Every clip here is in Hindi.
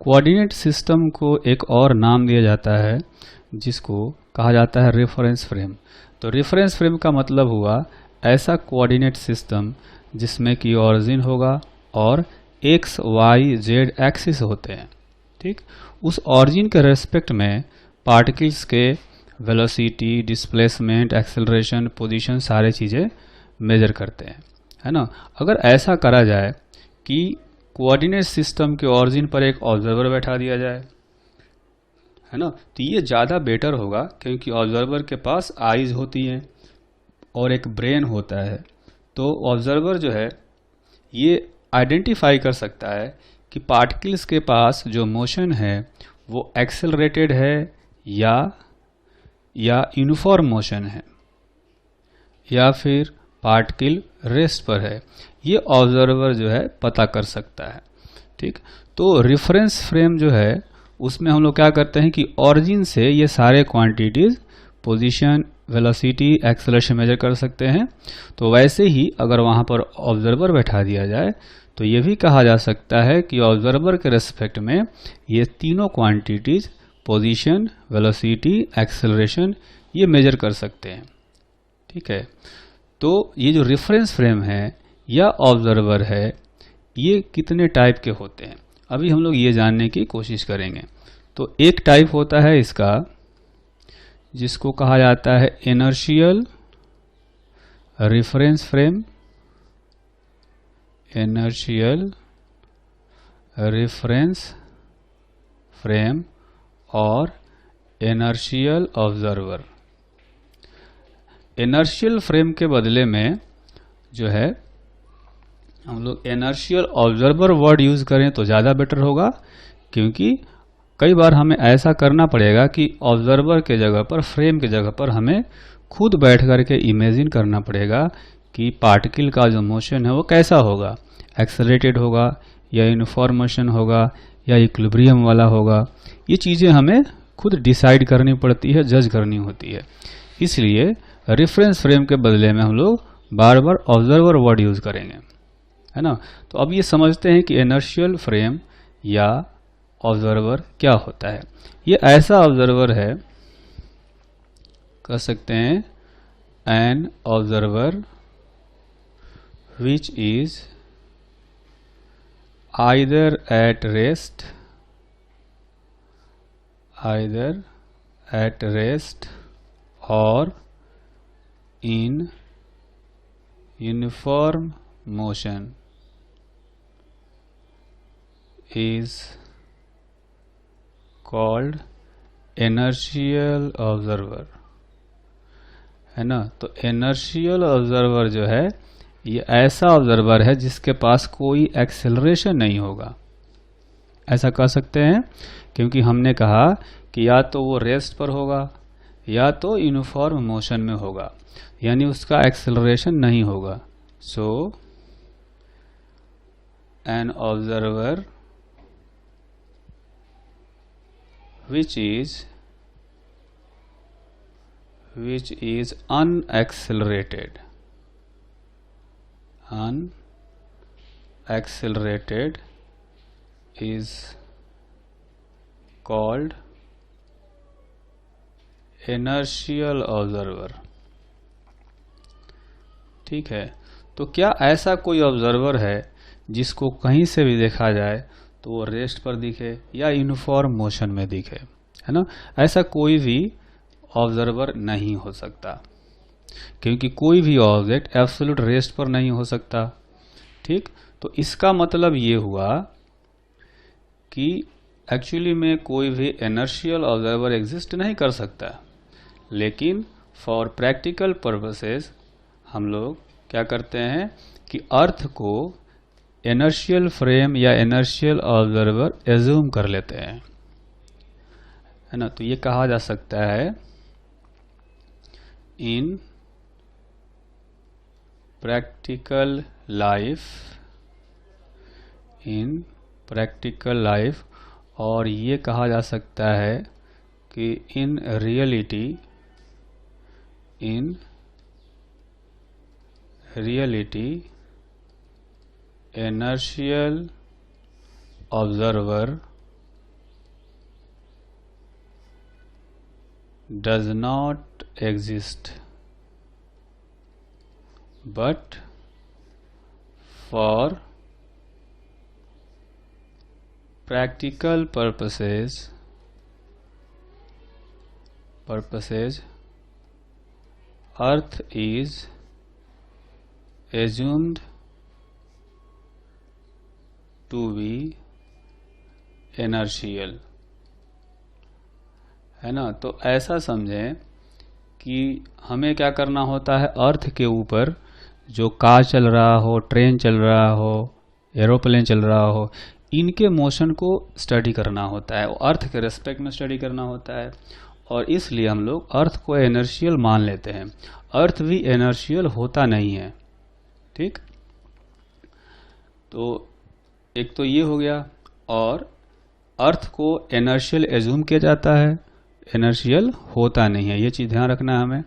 कोऑर्डिनेट सिस्टम को एक और नाम दिया जाता है जिसको कहा जाता है रेफरेंस फ्रेम। तो रेफरेंस फ्रेम का मतलब हुआ ऐसा कोऑर्डिनेट सिस्टम जिसमें कि ऑरिजिन होगा और एक्स वाई जेड एक्सिस होते हैं। ठीक, उस ऑरिजिन के रेस्पेक्ट में पार्टिकल्स के वेलोसिटी, डिस्प्लेसमेंट, एक्सेलरेशन, पोजीशन सारे चीज़ें मेजर करते हैं, है ना। अगर ऐसा करा जाए कि कोऑर्डिनेट सिस्टम के ऑरिजिन पर एक ऑब्जर्वर बैठा दिया जाए, है ना, तो ये ज़्यादा बेटर होगा क्योंकि ऑब्जर्वर के पास आईज होती हैं और एक ब्रेन होता है। तो ऑब्जर्वर जो है ये आइडेंटिफाई कर सकता है कि पार्टिकल्स के पास जो मोशन है वो एक्सेलरेटेड है या यूनिफॉर्म मोशन है या फिर पार्टिकल रेस्ट पर है। ये ऑब्जर्वर जो है पता कर सकता है। ठीक, तो रेफरेंस फ्रेम जो है उसमें हम लोग क्या करते हैं कि ऑरिजिन से ये सारे quantities position, velocity, acceleration measure कर सकते हैं। तो वैसे ही अगर वहाँ पर ऑब्जर्वर बैठा दिया जाए तो ये भी कहा जा सकता है कि ऑब्जर्वर के रेस्पेक्ट में ये तीनों क्वांटिटीज पोजीशन, वेलोसिटी, एक्सेलरेशन ये मेजर कर सकते हैं। ठीक है, तो ये जो रेफरेंस फ्रेम है या ऑब्जर्वर है ये कितने टाइप के होते हैं अभी हम लोग ये जानने की कोशिश करेंगे। तो एक टाइप होता है इसका जिसको कहा जाता है inertial reference frame, inertial reference frame और इनर्शियल ऑब्जर्वर। इनर्शियल फ्रेम के बदले में जो है हम लोग इनर्शियल ऑब्जर्वर वर्ड यूज करें तो ज़्यादा बेटर होगा, क्योंकि कई बार हमें ऐसा करना पड़ेगा कि ऑब्जर्वर के जगह पर, फ्रेम के जगह पर हमें खुद बैठ करके इमेजिन करना पड़ेगा कि पार्टिकल का जो मोशन है वो कैसा होगा, एक्सेलरेटेड होगा या यूनिफॉर्म मोशन होगा या इक्विलिब्रियम वाला होगा। ये चीज़ें हमें खुद डिसाइड करनी पड़ती है, जज करनी होती है। इसलिए रेफरेंस फ्रेम के बदले में हम लोग बार बार ऑब्जर्वर वर्ड यूज करेंगे, है ना। तो अब ये समझते हैं कि इनर्शियल फ्रेम या ऑब्जर्वर क्या होता है। ये ऐसा ऑब्जर्वर है, कह सकते हैं an observer which is either at rest और in uniform motion is called inertial observer, है ना। तो inertial observer जो है ये ऐसा ऑब्जर्वर है जिसके पास कोई एक्सेलरेशन नहीं होगा, ऐसा कह सकते हैं, क्योंकि हमने कहा कि या तो वो रेस्ट पर होगा या तो यूनिफॉर्म मोशन में होगा, यानी उसका एक्सेलरेशन नहीं होगा। So an observer which is unaccelerated is called inertial observer। ठीक है, तो क्या ऐसा कोई ऑब्जर्वर है जिसको कहीं से भी देखा जाए तो वो रेस्ट पर दिखे या यूनिफॉर्म मोशन में दिखे, है ना। ऐसा कोई भी ऑब्जर्वर नहीं हो सकता, क्योंकि कोई भी ऑब्जेक्ट एब्सोल्यूट रेस्ट पर नहीं हो सकता। ठीक, तो इसका मतलब ये हुआ कि एक्चुअली में कोई भी इनर्शियल ऑब्जर्वर एग्जिस्ट नहीं कर सकता, लेकिन फॉर प्रैक्टिकल पर्पसेस हम लोग क्या करते हैं कि अर्थ को इनर्शियल फ्रेम या इनर्शियल ऑब्जर्वर एज्यूम कर लेते हैं, है ना। तो ये कहा जा सकता है इन प्रैक्टिकल लाइफ, और ये कहा जा सकता है कि in reality inertial observer does not exist, but for practical purposes Earth is assumed to be inertial, है ना। तो ऐसा समझें कि हमें क्या करना होता है, अर्थ के ऊपर जो कार चल रहा हो, ट्रेन चल रहा हो, एरोप्लेन चल रहा हो, इनके मोशन को स्टडी करना होता है, अर्थ के रेस्पेक्ट में स्टडी करना होता है। और इसलिए हम लोग अर्थ को इनर्शियल मान लेते हैं। अर्थ भी इनर्शियल होता नहीं है, ठीक। तो एक तो ये हो गया, और अर्थ को इनर्शियल एज्यूम किया जाता है, इनर्शियल होता नहीं है, ये चीज़ ध्यान रखना है हमें।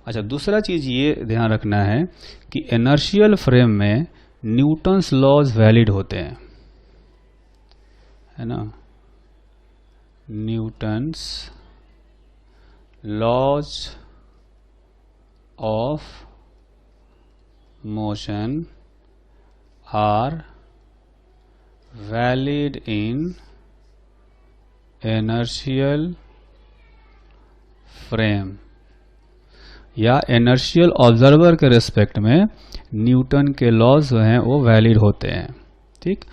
अच्छा, दूसरा चीज़ ये ध्यान रखना है कि इनर्शियल फ्रेम में न्यूटन्स लॉज वैलिड होते हैं, है ना। Newton's laws of motion are valid in inertial frame, या इनर्शियल ऑब्जर्वर के रिस्पेक्ट में न्यूटन के लॉज जो हैं वो वैलिड होते हैं, ठीक।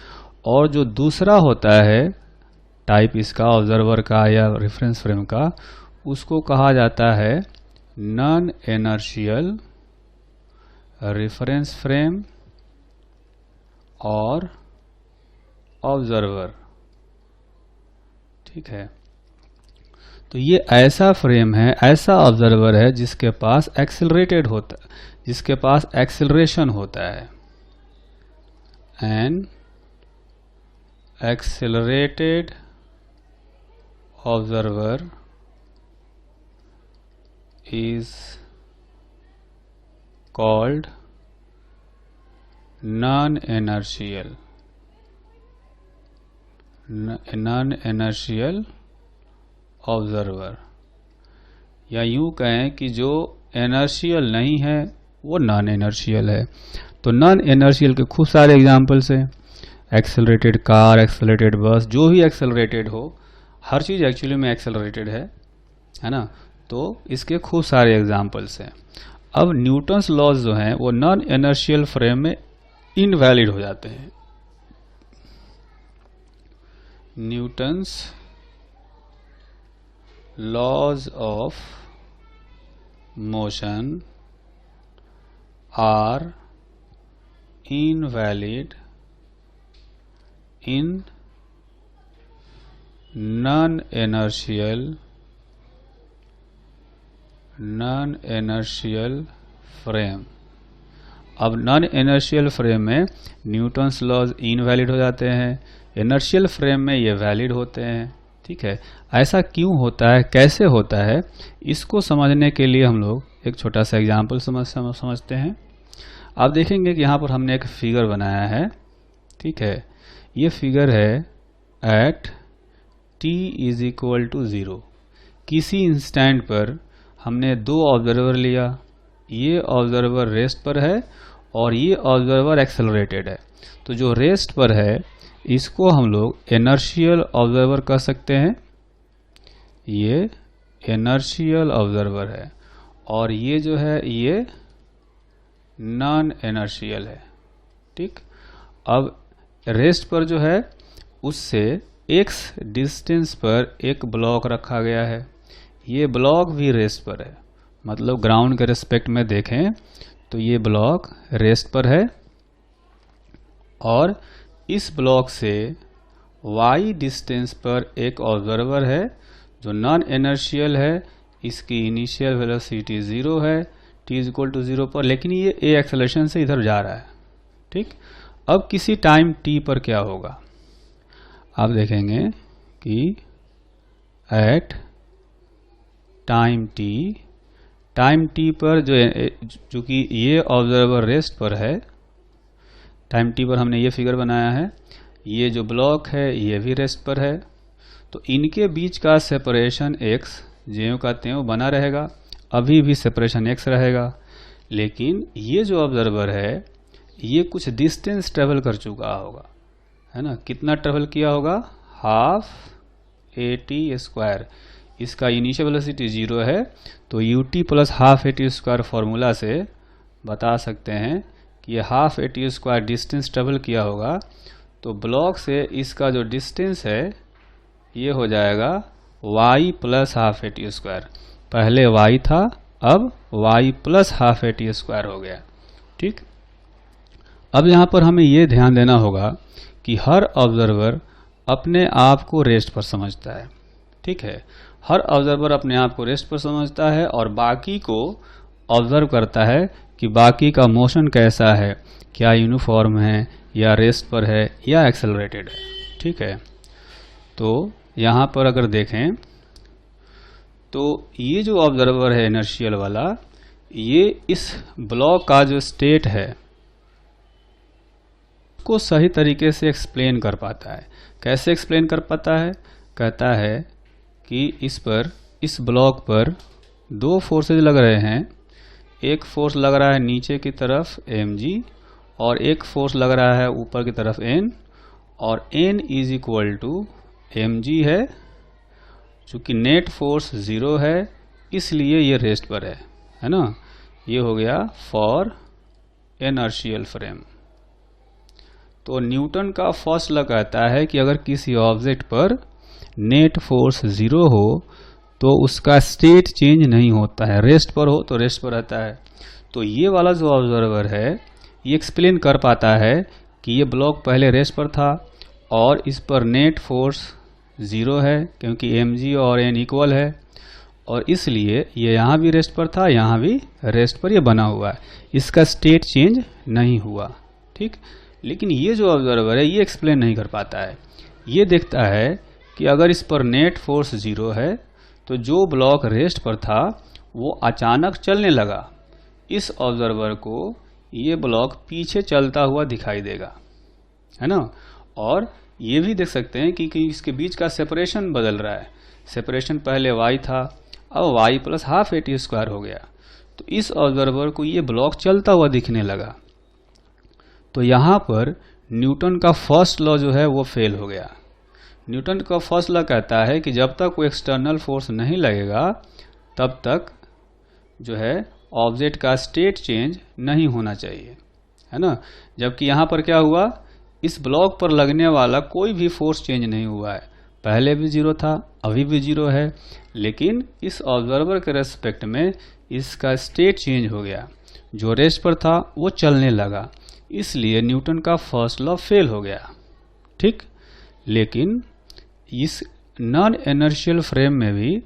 और जो दूसरा होता है टाइप इसका ऑब्जर्वर का या रेफरेंस फ्रेम का, उसको कहा जाता है नॉन इनर्शियल रेफरेंस फ्रेम और ऑब्जर्वर, ठीक है। तो ये ऐसा फ्रेम है, ऐसा ऑब्जर्वर है जिसके पास एक्सेलरेटेड होता है, जिसके पास एक्सेलरेशन होता है। N accelerated observer is called non-inertial observer, या यूं कहें कि जो इनर्शियल नहीं है वो नॉन इनर्शियल है। तो नॉन इनर्शियल के खूब सारे एग्जाम्पल्स हैं, एक्सेलरेटेड कार, एक्सेलरेटेड बस, जो भी एक्सेलरेटेड हो, हर चीज़ एक्चुअली में एक्सेलरेटेड है ना। तो इसके खूब सारे एग्जाम्पल्स हैं। अब न्यूटन्स लॉज जो हैं वो नॉन इनर्शियल फ्रेम में इनवैलिड हो जाते हैं। Newton's laws of motion are invalid in non inertial frame. अब नॉन इनर्शियल फ्रेम में न्यूटन्स लॉज इनवैलिड हो जाते हैं, इनर्शियल फ्रेम में ये वैलिड होते हैं, ठीक है। ऐसा क्यों होता है, कैसे होता है, इसको समझने के लिए हम लोग एक छोटा सा एग्जाम्पल समझते हैं। आप देखेंगे कि यहाँ पर हमने एक फिगर बनाया है, ठीक है। ये फिगर है at t is equal to 0। किसी इंस्टेंट पर हमने दो ऑब्जर्वर लिया, ये ऑब्जर्वर रेस्ट पर है और ये ऑब्जर्वर एक्सेलरेटेड है। तो जो रेस्ट पर है इसको हम लोग इनर्शियल ऑब्जर्वर कह सकते हैं, ये इनर्शियल ऑब्जर्वर है, और ये जो है ये नॉन इनर्शियल है, ठीक। अब रेस्ट पर जो है उससे x डिस्टेंस पर एक ब्लॉक रखा गया है, ये ब्लॉक भी रेस्ट पर है, मतलब ग्राउंड के रिस्पेक्ट में देखें तो ये ब्लॉक रेस्ट पर है, और इस ब्लॉक से y डिस्टेंस पर एक ऑब्जर्वर है जो नॉन इनर्शियल है, इसकी इनिशियल वेलोसिटी 0 है, t इज इक्वल टू 0 पर, लेकिन ये a एक्सेलरेशन से इधर जा रहा है, ठीक। अब किसी टाइम t पर क्या होगा, आप देखेंगे कि एट टाइम t पर जो कि ये ऑब्जर्वर रेस्ट पर है, टाइम t पर हमने ये फिगर बनाया है, ये जो ब्लॉक है ये भी रेस्ट पर है, तो इनके बीच का सेपरेशन x ज्यों का त्यों बना रहेगा, अभी भी सेपरेशन x रहेगा। लेकिन ये जो ऑब्जर्वर है ये कुछ डिस्टेंस ट्रेवल कर चुका होगा, है ना। कितना ट्रेवल किया होगा? Half AT²। इसका इनिशियल वेलोसिटी 0 है, तो UT plus half AT² formula से बता सकते हैं कि ये हाफ AT² डिस्टेंस ट्रेवल किया होगा। तो ब्लॉक से इसका जो डिस्टेंस है ये हो जाएगा y प्लस हाफ AT²। पहले y था, अब y प्लस हाफ AT² हो गया। ठीक। अब यहाँ पर हमें ये ध्यान देना होगा कि हर ऑब्जर्वर अपने आप को रेस्ट पर समझता है। ठीक है, हर ऑब्जर्वर अपने आप को रेस्ट पर समझता है और बाकी को ऑब्जर्व करता है कि बाकी का मोशन कैसा है, क्या यूनिफॉर्म है या रेस्ट पर है या एक्सेलरेटेड है। ठीक है, तो यहाँ पर अगर देखें तो ये जो ऑब्जर्वर है इनर्शियल वाला, ये इस ब्लॉक का जो स्टेट है को सही तरीके से एक्सप्लेन कर पाता है। कैसे एक्सप्लेन कर पाता है? कहता है कि इस ब्लॉक पर दो फोर्सेज लग रहे हैं। एक फोर्स लग रहा है नीचे की तरफ mg और एक फोर्स लग रहा है ऊपर की तरफ n, और n is equal to mg है। चूंकि नेट फोर्स 0 है इसलिए ये रेस्ट पर है ना। ये हो गया फॉर इनर्शियल फ्रेम। तो न्यूटन का फर्स्ट लॉ कहता है कि अगर किसी ऑब्जेक्ट पर नेट फोर्स 0 हो तो उसका स्टेट चेंज नहीं होता है, रेस्ट पर हो तो रेस्ट पर रहता है। तो ये वाला जो ऑब्जर्वर है ये एक्सप्लेन कर पाता है कि ये ब्लॉक पहले रेस्ट पर था और इस पर नेट फोर्स 0 है क्योंकि mg और n इक्वल है, और इसलिए ये यहाँ भी रेस्ट पर था, यहाँ भी रेस्ट पर ये बना हुआ है, इसका स्टेट चेंज नहीं हुआ। ठीक। लेकिन ये जो ऑब्जर्वर है ये एक्सप्लेन नहीं कर पाता है। ये देखता है कि अगर इस पर नेट फोर्स 0 है तो जो ब्लॉक रेस्ट पर था वो अचानक चलने लगा। इस ऑब्जर्वर को ये ब्लॉक पीछे चलता हुआ दिखाई देगा, है ना। और ये भी देख सकते हैं कि इसके बीच का सेपरेशन बदल रहा है। सेपरेशन पहले y था, अब y प्लस हाफ AT² हो गया। तो इस ऑब्जर्वर को ये ब्लॉक चलता हुआ दिखने लगा। तो यहाँ पर न्यूटन का फर्स्ट लॉ जो है वो फेल हो गया। न्यूटन का फर्स्ट लॉ कहता है कि जब तक कोई एक्सटर्नल फोर्स नहीं लगेगा तब तक जो है ऑब्जेक्ट का स्टेट चेंज नहीं होना चाहिए, है ना। जबकि यहाँ पर क्या हुआ, इस ब्लॉक पर लगने वाला कोई भी फोर्स चेंज नहीं हुआ है। पहले भी 0 था, अभी भी 0 है, लेकिन इस ऑब्जर्वर के रेस्पेक्ट में इसका स्टेट चेंज हो गया। जो रेस्ट पर था वो चलने लगा, इसलिए न्यूटन का फर्स्ट लॉ फेल हो गया। ठीक। लेकिन इस नॉन इनर्शियल फ्रेम में भी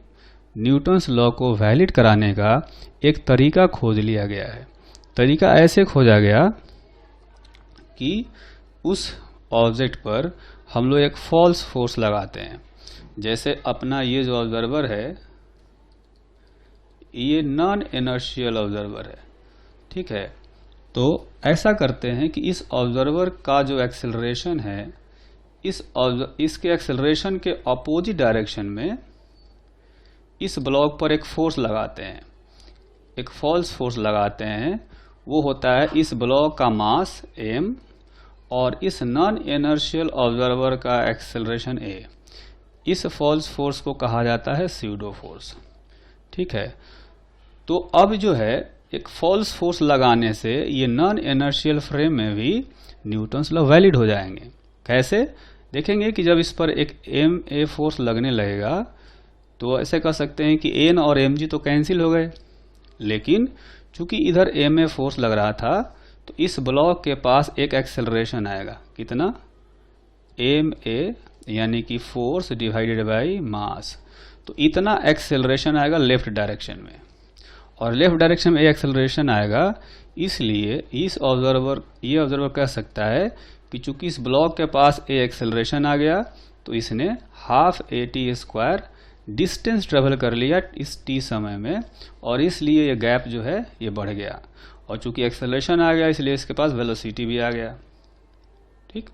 न्यूटन्स लॉ को वैलिड कराने का एक तरीका खोज लिया गया है। तरीका ऐसे खोजा गया कि उस ऑब्जेक्ट पर हम लोग एक फॉल्स फोर्स लगाते हैं। जैसे अपना ये जो ऑब्जर्वर है ये नॉन इनर्शियल ऑब्जर्वर है, ठीक है। तो ऐसा करते हैं कि इस ऑब्जर्वर का जो एक्सेलरेशन है इसके एक्सेलरेशन के अपोजिट डायरेक्शन में इस ब्लॉक पर एक फोर्स लगाते हैं, एक फॉल्स फोर्स लगाते हैं। वो होता है इस ब्लॉक का मास m और इस नॉन इनर्शियल ऑब्जर्वर का एक्सेलरेशन a। इस फॉल्स फोर्स को कहा जाता है स्यूडो फोर्स। ठीक है। तो अब जो है एक फॉल्स फोर्स लगाने से ये नॉन इनर्शियल फ्रेम में भी न्यूटन्स लॉ वैलिड हो जाएंगे। कैसे? देखेंगे कि जब इस पर एक ma फोर्स लगने लगेगा तो ऐसे कह सकते हैं कि n और mg तो कैंसिल हो गए, लेकिन चूंकि इधर ma फोर्स लग रहा था तो इस ब्लॉक के पास एक एक्सेलरेशन आएगा। कितना? ma यानी कि फोर्स डिवाइडेड बाय मास। तो इतना एक्सेलरेशन आएगा लेफ्ट डायरेक्शन में, और लेफ्ट डायरेक्शन में एक्सेलरेशन आएगा, इसलिए ये ऑब्जर्वर कह सकता है कि चूंकि इस ब्लॉक के पास a एक्सेलरेशन आ गया तो इसने हाफ AT² डिस्टेंस ट्रेवल कर लिया इस t समय में, और इसलिए ये गैप जो है ये बढ़ गया, और चूंकि एक्सेलरेशन आ गया इसलिए इसके पास वेलोसिटी भी आ गया। ठीक।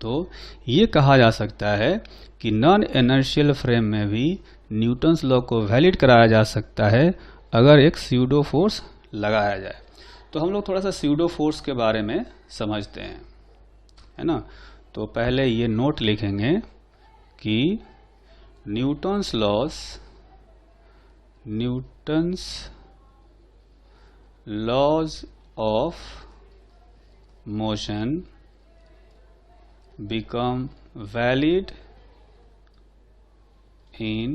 तो ये कहा जा सकता है कि नॉन इनर्शियल फ्रेम में भी न्यूटन्स लॉ को वैलिड कराया जा सकता है अगर एक स्यूडो फोर्स लगाया जाए। तो हम लोग थोड़ा सा स्यूडो फोर्स के बारे में समझते हैं, है ना। तो पहले ये नोट लिखेंगे कि Newton's laws of motion become valid in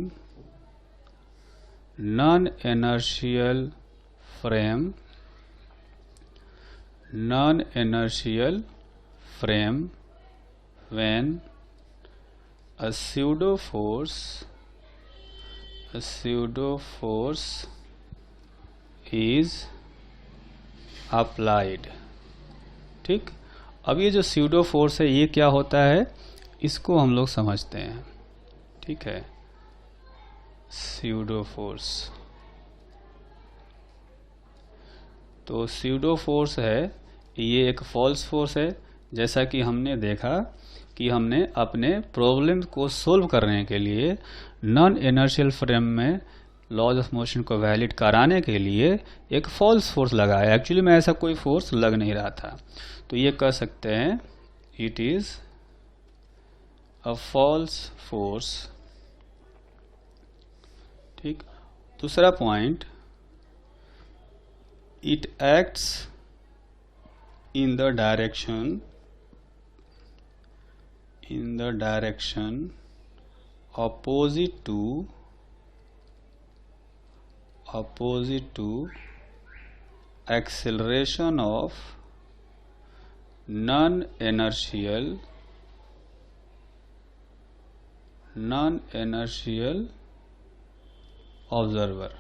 non-inertial frame when a pseudo force is applied। ठीक, अब ये जो स्यूडो फोर्स है ये क्या होता है, इसको हम लोग समझते हैं। ठीक है, स्यूडो फोर्स, तो स्यूडो फोर्स है ये एक फॉल्स फोर्स है। जैसा कि हमने देखा कि हमने अपने प्रॉब्लम को सोल्व करने के लिए नॉन इनर्शियल फ्रेम में लॉज ऑफ मोशन को वैलिड कराने के लिए एक फॉल्स फोर्स लगाया। एक्चुअली में ऐसा कोई फोर्स लग नहीं रहा था, तो ये कह सकते हैं it is a false force. ठीक, दूसरा point, it acts in the direction opposite to acceleration of non-inertial observer.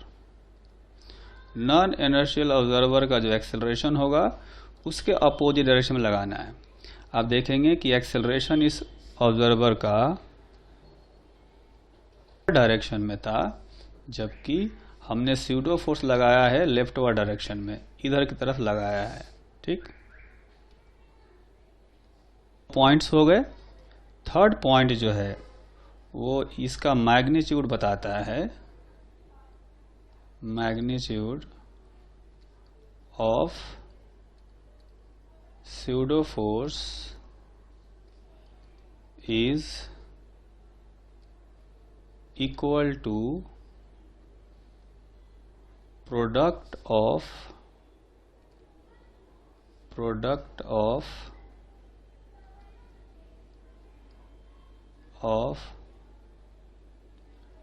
Non inertial observer का जो एक्सेलरेशन होगा उसके अपोजिट डायरेक्शन में लगाना है। आप देखेंगे कि एक्सेलरेशन इस ऑब्जर्वर का डायरेक्शन में था, जबकि हमने स्यूडो फोर्स लगाया है लेफ्ट ओवर डायरेक्शन में, इधर की तरफ लगाया है। ठीक, पॉइंट्स हो गए। थर्ड पॉइंट जो है वो इसका मैग्नीट्यूड बताता है, magnitude of pseudo force is equal to product of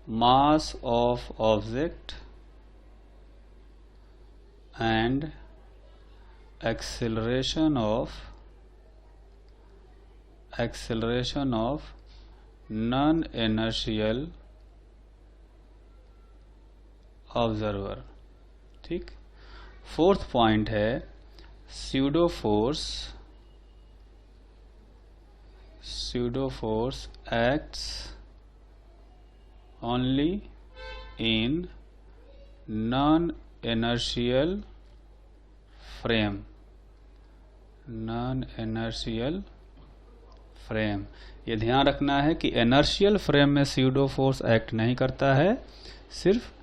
mass of object and acceleration of non-inertial observer. ठीक, फोर्थ पॉइंट है pseudo force acts only in non inertial frame. ये ध्यान रखना है कि इनर्शियल फ्रेम में स्यूडो फोर्स एक्ट नहीं करता है, सिर्फ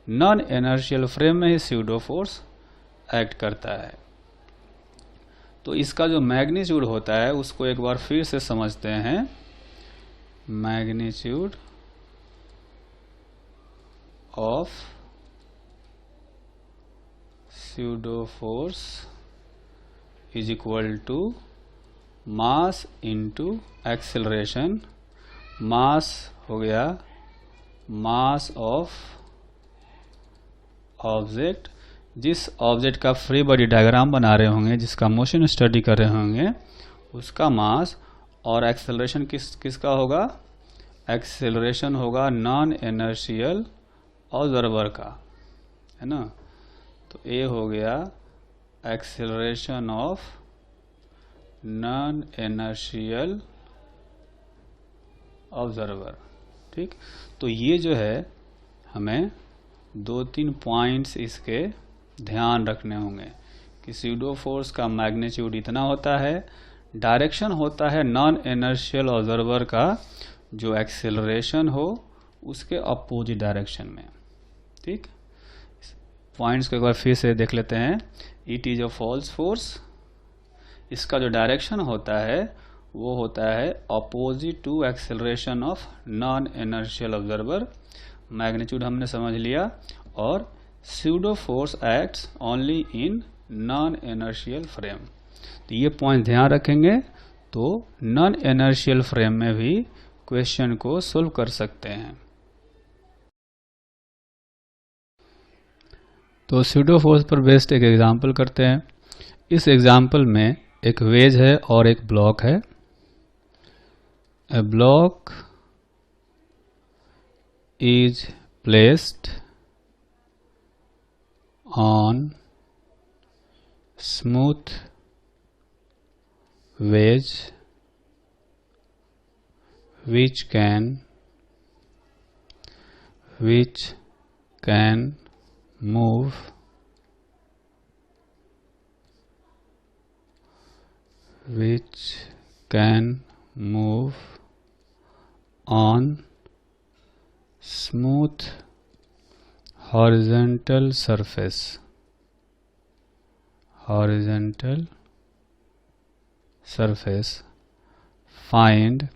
नॉन इनर्शियल फ्रेम में ही स्यूडो फोर्स एक्ट करता है। तो इसका जो मैग्नीट्यूड होता है उसको एक बार फिर से समझते हैं। Magnitude of pseudo force is equal to mass into acceleration. Mass हो गया मास ऑफ ऑब्जेक्ट, जिस ऑब्जेक्ट का फ्री बॉडी डायग्राम बना रहे होंगे, जिसका मोशन स्टडी कर रहे होंगे, उसका मास, और एक्सेलरेशन किसका होगा, एक्सेलरेशन होगा नॉन इनर्शियल ऑब्जर्वर का, है ना। तो ये हो गया acceleration of non inertial observer. ठीक, तो ये जो है हमें 2-3 पॉइंट्स इसके ध्यान रखने होंगे कि स्यूडो फोर्स का मैग्नीट्यूड इतना होता है, डायरेक्शन होता है नॉन इनर्शियल ऑब्जर्वर का, जो एक्सेलरेशन हो उसके अपोजिट डायरेक्शन में। ठीक, पॉइंट्स को एक बार फिर से देख लेते हैं। It is a false force, इसका जो डायरेक्शन होता है वो होता है opposite to acceleration of non inertial observer. Magnitude हमने समझ लिया। और pseudo force acts only in non inertial frame. तो ये पॉइंट ध्यान रखेंगे तो नॉन इनर्शियल फ्रेम में भी क्वेश्चन को सोल्व कर सकते हैं। तो स्यूडो फोर्स पर बेस्ड एक एग्जांपल करते हैं। इस एग्जांपल में एक वेज है और एक ब्लॉक है। A block is placed on smooth wedge which can move on smooth horizontal surface. Find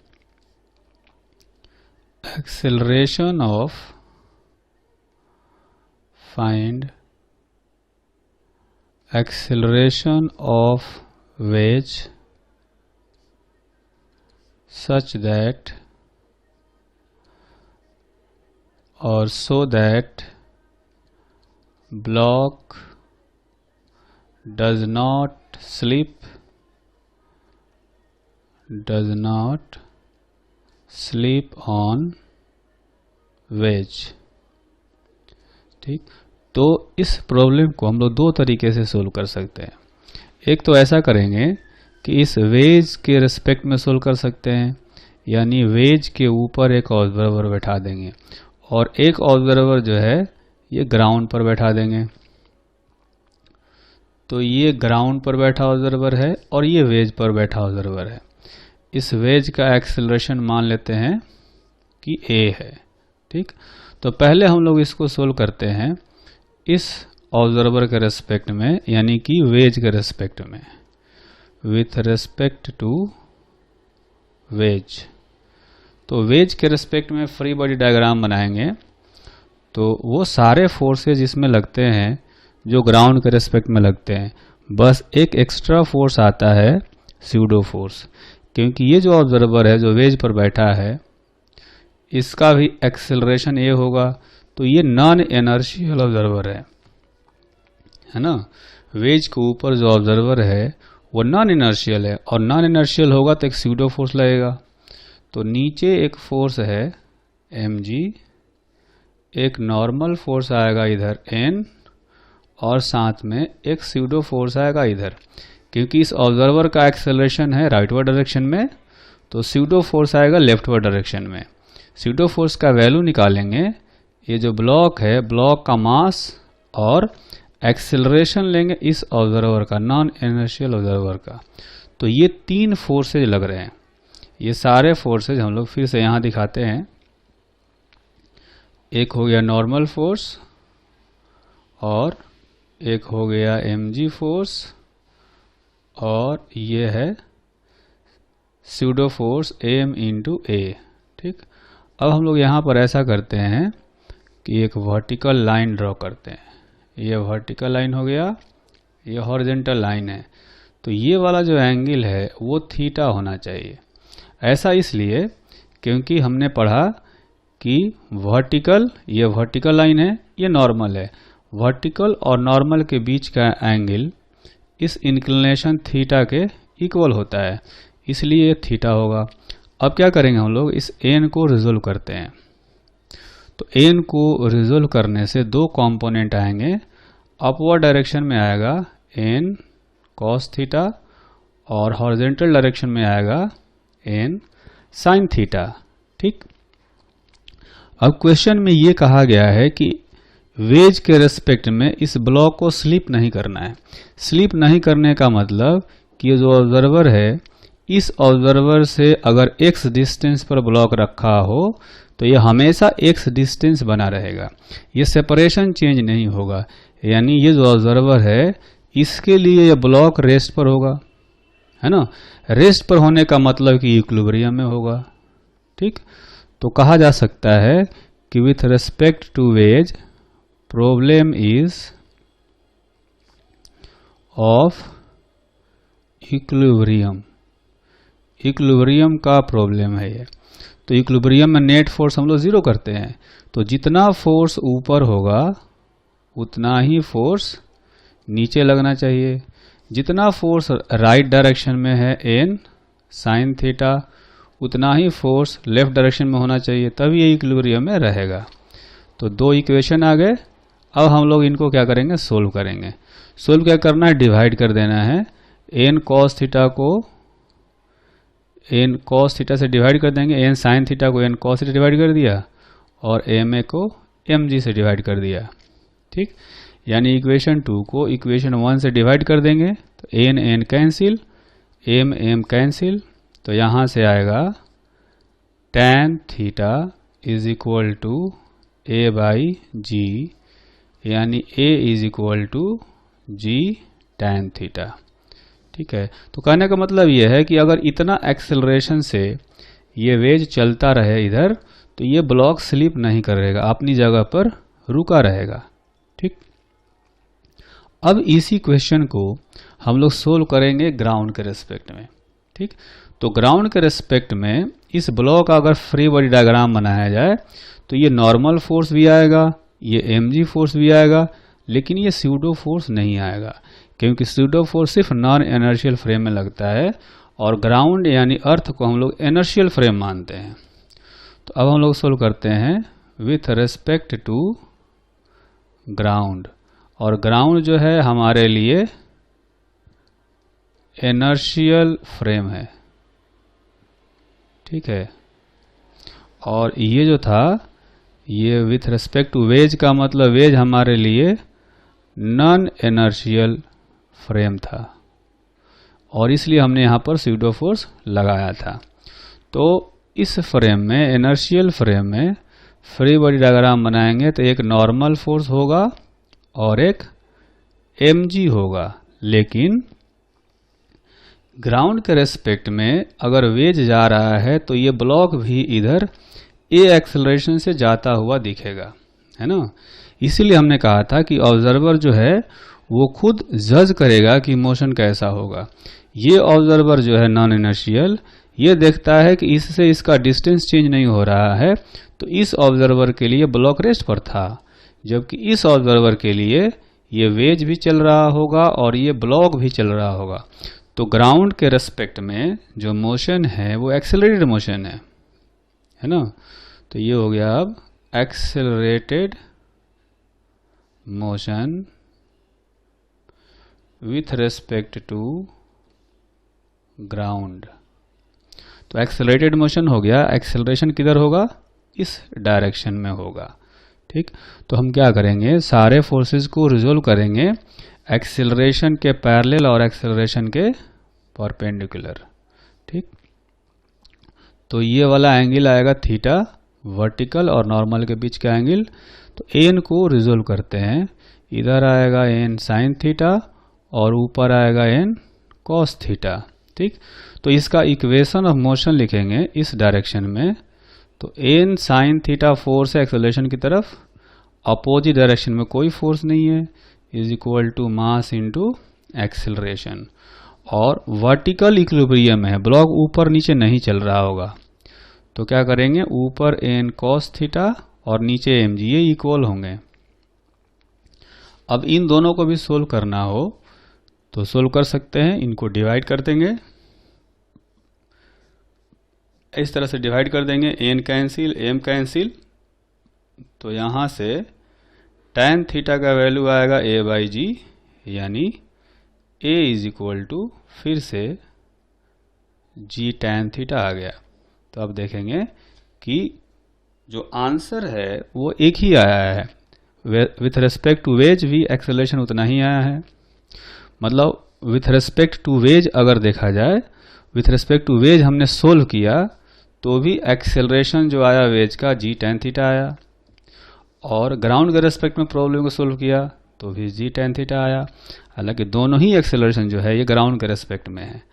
acceleration of wedge such that or so that block does not slip on wedge। ठीक, तो इस प्रॉब्लम को हम लोग दो तरीके से सोल्व कर सकते हैं। एक तो ऐसा करेंगे कि इस वेज के रिस्पेक्ट में सोल्व कर सकते हैं, यानी वेज के ऊपर एक ऑब्जर्वर बैठा देंगे और एक ऑब्जर्वर जो है ये ग्राउंड पर बैठा देंगे। तो ये ग्राउंड पर बैठा ऑब्जर्वर है और ये वेज पर बैठा ऑब्जर्वर है। इस वेज का एक्सेलरेशन मान लेते हैं कि a है। ठीक, तो पहले हम लोग इसको सोल्व करते हैं इस ऑब्जर्वर के रेस्पेक्ट में, यानी कि वेज के रेस्पेक्ट में, विथ रेस्पेक्ट टू वेज। तो वेज के रेस्पेक्ट में फ्री बॉडी डायग्राम बनाएंगे तो वो सारे फोर्सेज इसमें लगते हैं जो ग्राउंड के रेस्पेक्ट में लगते हैं, बस एक एक्स्ट्रा फोर्स आता है स्यूडो फोर्स, क्योंकि ये जो ऑब्जर्वर है जो वेज पर बैठा है इसका भी एक्सेलरेशन ये होगा, तो ये नॉन इनर्शियल ऑब्जर्वर है ना। वेज के ऊपर जो ऑब्जर्वर है वो नॉन इनर्शियल है और नॉन इनर्शियल होगा तो एक स्यूडो फोर्स लगेगा। तो नीचे एक फोर्स है mg, एक नॉर्मल फोर्स आएगा इधर n और साथ में एक स्यूडो फोर्स आएगा इधर। क्योंकि इस ऑब्जर्वर का एक्सेलरेशन है राइटवर्ड डायरेक्शन में तो स्यूडो फोर्स आएगा लेफ्टवर्ड डायरेक्शन में। स्यूडो फोर्स का वैल्यू निकालेंगे, ये जो ब्लॉक है ब्लॉक का मास और एक्सेलरेशन लेंगे इस ऑब्जर्वर का, नॉन इनर्शियल ऑब्जर्वर का। तो ये तीन फोर्सेज लग रहे हैं। ये सारे फोर्सेज हम लोग फिर से यहाँ दिखाते हैं। एक हो गया नॉर्मल फोर्स और एक हो गया mg फोर्स और ये है pseudo force m into a। ठीक, अब हम लोग यहाँ पर ऐसा करते हैं कि एक वर्टिकल लाइन ड्रॉ करते हैं। ये वर्टिकल लाइन हो गया, ये हॉरिजॉन्टल लाइन है, तो ये वाला जो एंगल है वो थीटा होना चाहिए। ऐसा इसलिए क्योंकि हमने पढ़ा कि वर्टिकल, ये वर्टिकल लाइन है, ये नॉर्मल है, वर्टिकल और नॉर्मल के बीच का एंगल इस इंक्लिनेशन थीटा के इक्वल होता है, इसलिए थीटा होगा। अब क्या करेंगे हम लोग, इस एन को रिजोल्व करते हैं। तो एन को रिजोल्व करने से दो कंपोनेंट आएंगे, अपवर्ड डायरेक्शन में आएगा एन कॉस थीटा और हॉरिजॉन्टल डायरेक्शन में आएगा एन साइन थीटा। ठीक, अब क्वेश्चन में ये कहा गया है कि वेज के रेस्पेक्ट में इस ब्लॉक को स्लिप नहीं करना है। स्लिप नहीं करने का मतलब कि जो ऑब्जर्वर है इस ऑब्जर्वर से अगर x डिस्टेंस पर ब्लॉक रखा हो तो ये हमेशा x डिस्टेंस बना रहेगा, ये सेपरेशन चेंज नहीं होगा। यानी ये जो ऑब्जर्वर है इसके लिए ये ब्लॉक रेस्ट पर होगा, है ना। रेस्ट पर होने का मतलब कि इक्विलिब्रियम में होगा, ठीक। तो कहा जा सकता है कि with respect to wedge problem is of equilibrium, equilibrium का प्रॉब्लम है ये। तो इक्विलिब्रियम में नेट फोर्स हम लोग जीरो करते हैं, तो जितना फोर्स ऊपर होगा उतना ही फोर्स नीचे लगना चाहिए। जितना फोर्स राइट डायरेक्शन में है n साइन थीटा, उतना ही फोर्स लेफ्ट डायरेक्शन में होना चाहिए, तभी ये इक्विलिब्रियम में रहेगा। तो दो इक्वेशन आ गए। अब हम लोग इनको क्या करेंगे, सोल्व करेंगे। सोल्व क्या करना है, डिवाइड कर देना है। n cos थीटा को n cos थीटा से डिवाइड कर देंगे, n साइन थीटा को n cos से डिवाइड कर दिया और ma को mg से डिवाइड कर दिया, ठीक। यानी इक्वेशन 2 को इक्वेशन 1 से डिवाइड कर देंगे तो n n cancel, m m cancel, तो यहाँ से आएगा tan theta is equal to a by g, यानी a is equal to g tan theta, ठीक है। तो कहने का मतलब ये है कि अगर इतना एक्सेलरेशन से ये वेज चलता रहे इधर, तो ये ब्लॉक स्लिप नहीं करेगा, अपनी जगह पर रुका रहेगा, ठीक। अब इसी क्वेश्चन को हम लोग सोल्व करेंगे ग्राउंड के रेस्पेक्ट में, ठीक। तो ग्राउंड के रेस्पेक्ट में इस ब्लॉक का अगर फ्री बॉडी डायग्राम बनाया जाए तो ये नॉर्मल फोर्स भी आएगा, ये mg फोर्स भी आएगा, लेकिन ये स्यूडो फोर्स नहीं आएगा, क्योंकि स्यूडो फोर्स सिर्फ नॉन इनर्शियल फ्रेम में लगता है और ग्राउंड यानी अर्थ को हम लोग इनर्शियल फ्रेम मानते हैं। तो अब हम लोग सोल्व करते हैं विथ रेस्पेक्ट टू ग्राउंड, और ग्राउंड जो है हमारे लिए इनर्शियल फ्रेम है, ठीक है। और ये जो था ये विथ रेस्पेक्ट टू वेज का मतलब वेज हमारे लिए नॉन इनर्शियल फ्रेम था और इसलिए हमने यहाँ पर स्यूडो फोर्स लगाया था। तो इस फ्रेम में, इनर्शियल फ्रेम में फ्री बॉडी डायग्राम बनाएंगे तो एक नॉर्मल फोर्स होगा और एक mg होगा, लेकिन ग्राउंड के रेस्पेक्ट में अगर वेज जा रहा है तो ये ब्लॉक भी इधर a एक्सेलरेशन से जाता हुआ दिखेगा, है ना। इसीलिए हमने कहा था कि ऑब्जर्वर जो है वो खुद जज करेगा कि मोशन कैसा होगा। ये ऑब्जर्वर जो है नॉन इनर्शियल, ये देखता है कि इससे इसका डिस्टेंस चेंज नहीं हो रहा है, तो इस ऑब्जर्वर के लिए ब्लॉक रेस्ट पर था, जबकि इस ऑब्जर्वर के लिए ये वेज भी चल रहा होगा और ये ब्लॉक भी चल रहा होगा। तो ग्राउंड के रेस्पेक्ट में जो मोशन है वो एक्सेलरेटेड मोशन है ना। तो ये हो गया अब accelerated motion with respect to ground. तो एक्सेलरेटेड मोशन हो गया, एक्सेलरेशन किधर होगा, इस डायरेक्शन में होगा, ठीक। तो हम क्या करेंगे, सारे फोर्सेस को रिजोल्व करेंगे एक्सेलरेशन के पैरेलल और एक्सेलरेशन के परपेंडिकुलर, ठीक। तो ये वाला एंगल आएगा थीटा, वर्टिकल और नॉर्मल के बीच का एंगल। तो एन को रिजोल्व करते हैं, इधर आएगा एन साइन थीटा और ऊपर आएगा एन कॉस थीटा, ठीक। तो इसका इक्वेशन ऑफ मोशन लिखेंगे इस डायरेक्शन में। तो एन साइन थीटा फोर्स है एक्सेलरेशन की तरफ, अपोजिट डायरेक्शन में कोई फोर्स नहीं है, is equal to mass into acceleration. और वर्टिकल इक्विलिब्रियम है, ब्लॉक ऊपर नीचे नहीं चल रहा होगा, तो क्या करेंगे, ऊपर एन कॉस थीटा और नीचे mg, ये इक्वल होंगे। अब इन दोनों को भी सोल्व करना हो तो सोल्व कर सकते हैं, इनको डिवाइड कर देंगे, इस तरह से डिवाइड कर देंगे, एन कैंसिल एम कैंसिल। तो यहाँ से tan थीटा का वैल्यू आएगा a बाई जी, यानी a इज इक्वल टू फिर से g tan थीटा आ गया। तो अब देखेंगे कि जो आंसर है वो एक ही आया है, विथ रेस्पेक्ट टू वेज भी एक्सेलरेशन उतना ही आया है। मतलब विथ रेस्पेक्ट टू वेज अगर देखा जाए, विथ रेस्पेक्ट टू वेज हमने सोल्व किया तो भी एक्सेलरेशन जो आया वेज का जी टेन थीटा आया, और ग्राउंड के रेस्पेक्ट में प्रॉब्लम को सोल्व किया तो भी जी टेन थीटा आया। हालांकि दोनों ही एक्सेलरेशन जो है ये ग्राउंड के रेस्पेक्ट में है।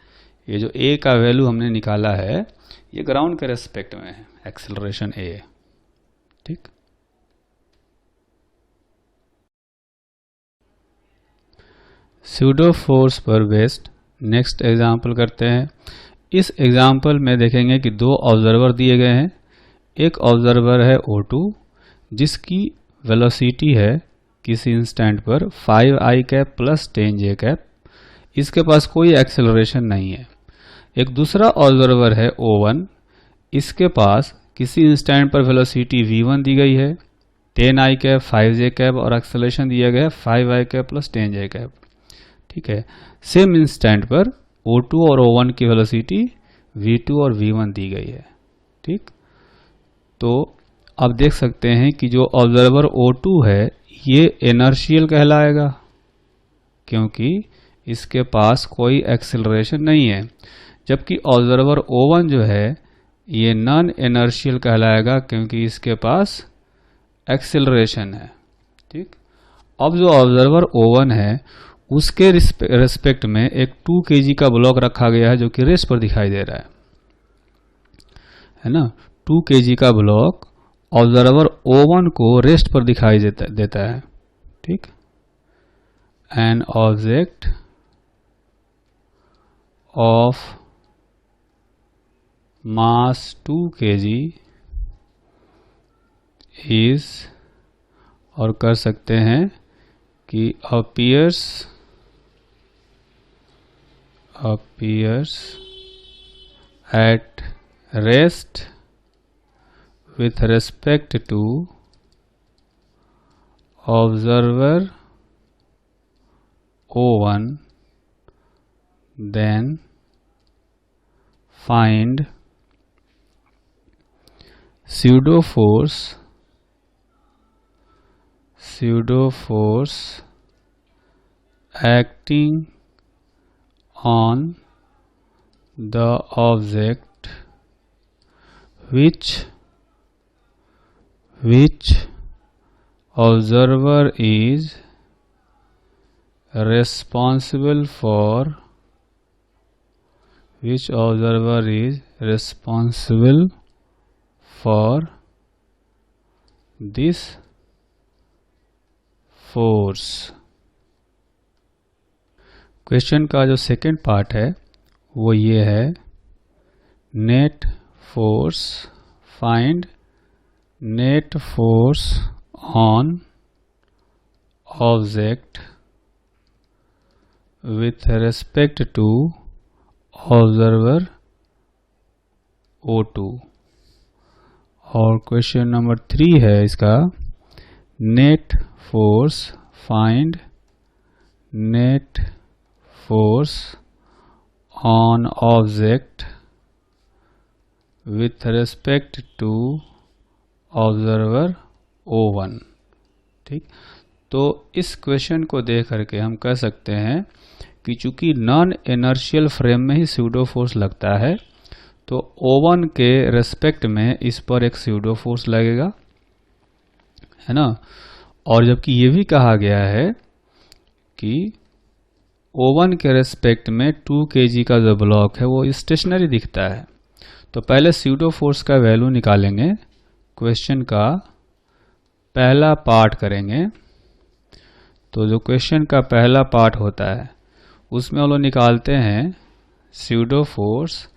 ये जो ए का वैल्यू हमने निकाला है ये ग्राउंड के रेस्पेक्ट में है, एक्सेलरेशन ए। ठीक, स्यूडो फोर्स पर बेस्ड नेक्स्ट एग्जाम्पल करते हैं। इस एग्जाम्पल में देखेंगे कि दो ऑब्जर्वर दिए गए हैं। एक ऑब्जर्वर है O2 जिसकी वेलोसिटी है किसी इंस्टेंट पर 5i cap plus 10j cap, इसके पास कोई एक्सेलरेशन नहीं है। एक दूसरा ऑब्जर्वर है O1, इसके पास किसी इंस्टेंट पर वेलोसिटी v1 दी गई है, 10i कैप 5j कैप और एक्सेलरेशन दिया गया है 5i cap plus 10j cap. ठीक है, सेम इंस्टेंट पर O2 और O1 की वेलोसिटी v2 और v1 दी गई है। ठीक, तो आप देख सकते हैं कि जो ऑब्जर्वर O2 है ये इनर्शियल कहलाएगा क्योंकि इसके पास कोई एक्सेलरेशन नहीं है, जबकि ऑब्जर्वर O1 जो है ये नॉन इनर्शियल कहलाएगा क्योंकि इसके पास एक्सेलरेशन है। ठीक, अब जो ऑब्जर्वर O1 है उसके रेस्पेक्ट में एक 2 kg का ब्लॉक रखा गया है जो कि रेस्ट पर दिखाई दे रहा है ना। 2 kg का ब्लॉक ऑब्जर्वर O1 को रेस्ट पर दिखाई देता है। ठीक, N object of mass 2 kg is, और कर सकते हैं कि appears at rest with respect to observer O1, then find pseudo force acting on the object which observer is responsible for this force. Question का जो सेकेंड पार्ट है वो ये है, net force, find net force on object with respect to observer O2। और क्वेश्चन नंबर 3 है इसका, net force, find net force on object with respect to observer O1। ठीक, तो इस क्वेश्चन को देख करके हम कह सकते हैं कि चूंकि नॉन इनर्शियल फ्रेम में ही स्यूडो फोर्स लगता है तो O1 के रेस्पेक्ट में इस पर एक स्यूडो फोर्स लगेगा, है ना। और जबकि ये भी कहा गया है कि O1 के रेस्पेक्ट में 2 kg का जो ब्लॉक है वो स्टेशनरी दिखता है। तो पहले स्यूडो फोर्स का वैल्यू निकालेंगे, क्वेश्चन का पहला पार्ट करेंगे। तो जो क्वेश्चन का पहला पार्ट होता है उसमें हम लोग निकालते हैं स्यूडो फोर्स,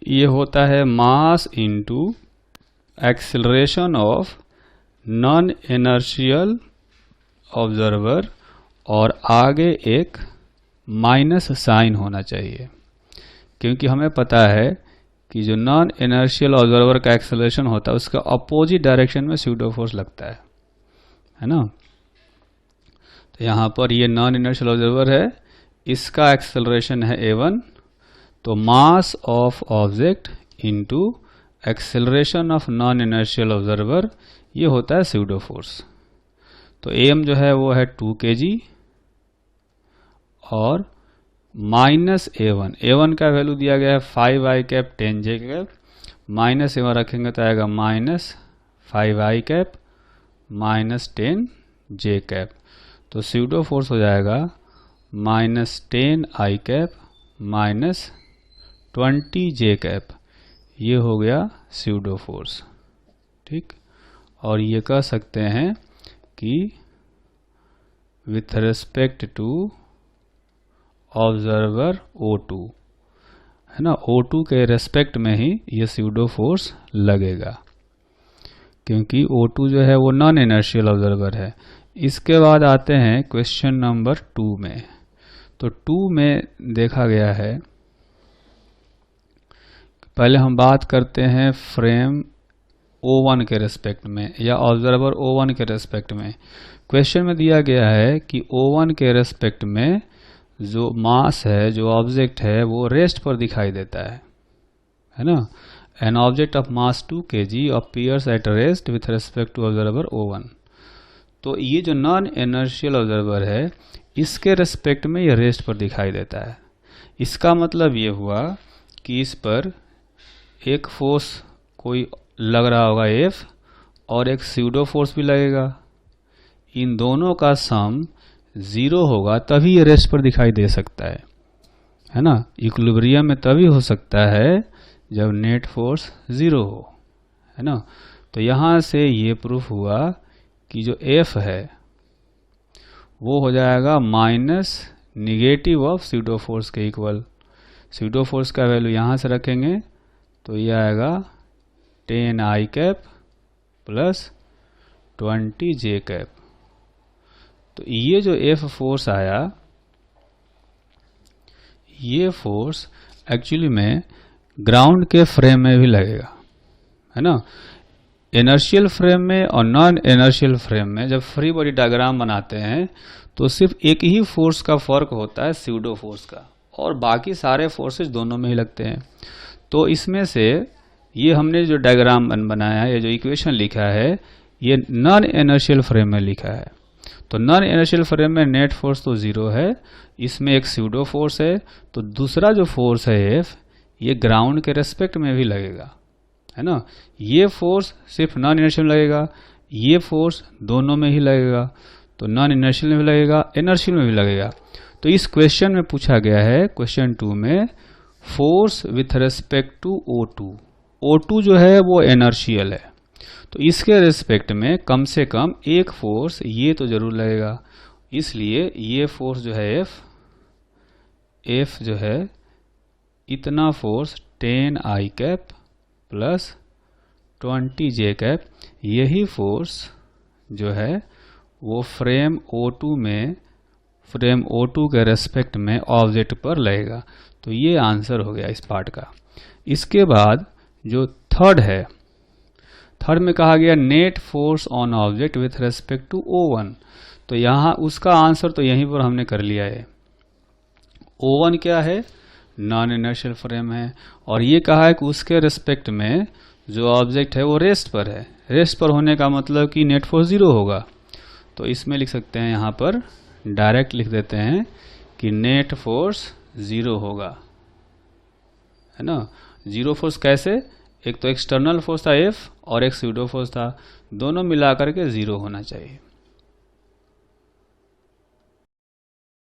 ये होता है मास into acceleration of non inertial observer, और आगे एक माइनस साइन होना चाहिए क्योंकि हमें पता है कि जो नॉन इनर्शियल ऑब्जर्वर का एक्सेलरेशन होता है उसका अपोजिट डायरेक्शन में स्यूडो फोर्स लगता है ना। तो यहाँ पर ये नॉन इनर्शियल ऑब्जर्वर है, इसका एक्सेलरेशन है a1, तो मास of object into acceleration of non inertial observer, ये होता है स्यूडो फोर्स। तो am जो है वो है 2 kg और माइनस a1 का वैल्यू दिया गया है 5i cap 10j cap, minus यहाँ रखेंगे तो आएगा -5i कैप -10j कैप। तो स्यूडो फोर्स हो जाएगा -10i कैप -20j कैप। ये हो गया स्यूडो फोर्स। ठीक, और ये कह सकते हैं कि with respect to observer O2, है ना, O2 के रेस्पेक्ट में ही ये स्यूडो फोर्स लगेगा, क्योंकि O2 जो है वो नॉन इनर्शियल ऑब्जर्वर है। इसके बाद आते हैं क्वेश्चन नंबर 2 में। तो 2 में देखा गया है, पहले हम बात करते हैं फ्रेम O1 के रेस्पेक्ट में या ऑब्जर्वर O1 के रेस्पेक्ट में। क्वेश्चन में दिया गया है कि O1 के रेस्पेक्ट में जो मास है, जो ऑब्जेक्ट है, वो रेस्ट पर दिखाई देता है ना। An object of mass 2 kg appears at rest with respect to observer O1। तो ये जो नॉन इनर्शियल ऑब्जर्वर है, इसके रेस्पेक्ट में ये रेस्ट पर दिखाई देता है। इसका मतलब ये हुआ कि इस पर एक फोर्स कोई लग रहा होगा F, और एक स्यूडो फोर्स भी लगेगा। इन दोनों का सम 0 होगा तभी ये रेस्ट पर दिखाई दे सकता है ना। इक्विलिब्रियम में तभी हो सकता है जब नेट फोर्स 0 हो, है ना। तो यहाँ से ये प्रूफ हुआ कि जो F है वो हो जाएगा -नेगेटिव ऑफ स्यूडो फोर्स के इक्वल। स्यूडो फोर्स का वैल्यू यहाँ से रखेंगे तो ये आएगा 10i कैप +20j कैप। तो ये जो F फोर्स आया, ये फोर्स एक्चुअली में ग्राउंड के फ्रेम में भी लगेगा, है ना। इनर्शियल फ्रेम में और नॉन इनर्शियल फ्रेम में जब फ्री बॉडी डायग्राम बनाते हैं तो सिर्फ एक ही फोर्स का फर्क होता है, स्यूडो फोर्स का, और बाकी सारे फोर्सेस दोनों में ही लगते हैं। तो इसमें से ये हमने जो डायग्राम बनाया है, ये जो इक्वेशन लिखा है, ये नॉन इनर्शियल फ्रेम में लिखा है। तो नॉन इनर्शियल फ्रेम में नेट फोर्स तो 0 है, इसमें एक स्यूडो फोर्स है, तो दूसरा जो फोर्स है F, ये ग्राउंड के रेस्पेक्ट में भी लगेगा, है ना। ये फोर्स सिर्फ नॉन इनर्शियल में लगेगा, ये फोर्स दोनों में ही लगेगा। तो नॉन इनर्शियल में भी लगेगा, इनर्शियल में भी लगेगा। तो इस क्वेश्चन में पूछा गया है, क्वेश्चन 2 में, force with respect to O2। O2 जो है वो इनर्शियल है, तो इसके रेस्पेक्ट में कम से कम एक फोर्स ये तो जरूर लगेगा। इसलिए ये फोर्स जो है F जो है, इतना force 10i cap +20j cap, यही फोर्स जो है वो फ्रेम O2 में, फ्रेम O2 के रेस्पेक्ट में ऑब्जेक्ट पर लगेगा। तो ये आंसर हो गया इस पार्ट का। इसके बाद जो थर्ड है, थर्ड में कहा गया net force on object with respect to O1। तो यहाँ उसका आंसर तो यहीं पर हमने कर लिया है। O1 क्या है, नॉन इनर्शियल फ्रेम है, और ये कहा है कि उसके रेस्पेक्ट में जो ऑब्जेक्ट है वो रेस्ट पर है। रेस्ट पर होने का मतलब कि नेट फोर्स 0 होगा। तो इसमें लिख सकते हैं, यहाँ पर डायरेक्ट लिख देते हैं कि नेट फोर्स 0 होगा, है ना। 0 फोर्स कैसे, एक तो एक्सटर्नल फोर्स था F और एक स्यूडो फोर्स था, दोनों मिलाकर के 0 होना चाहिए।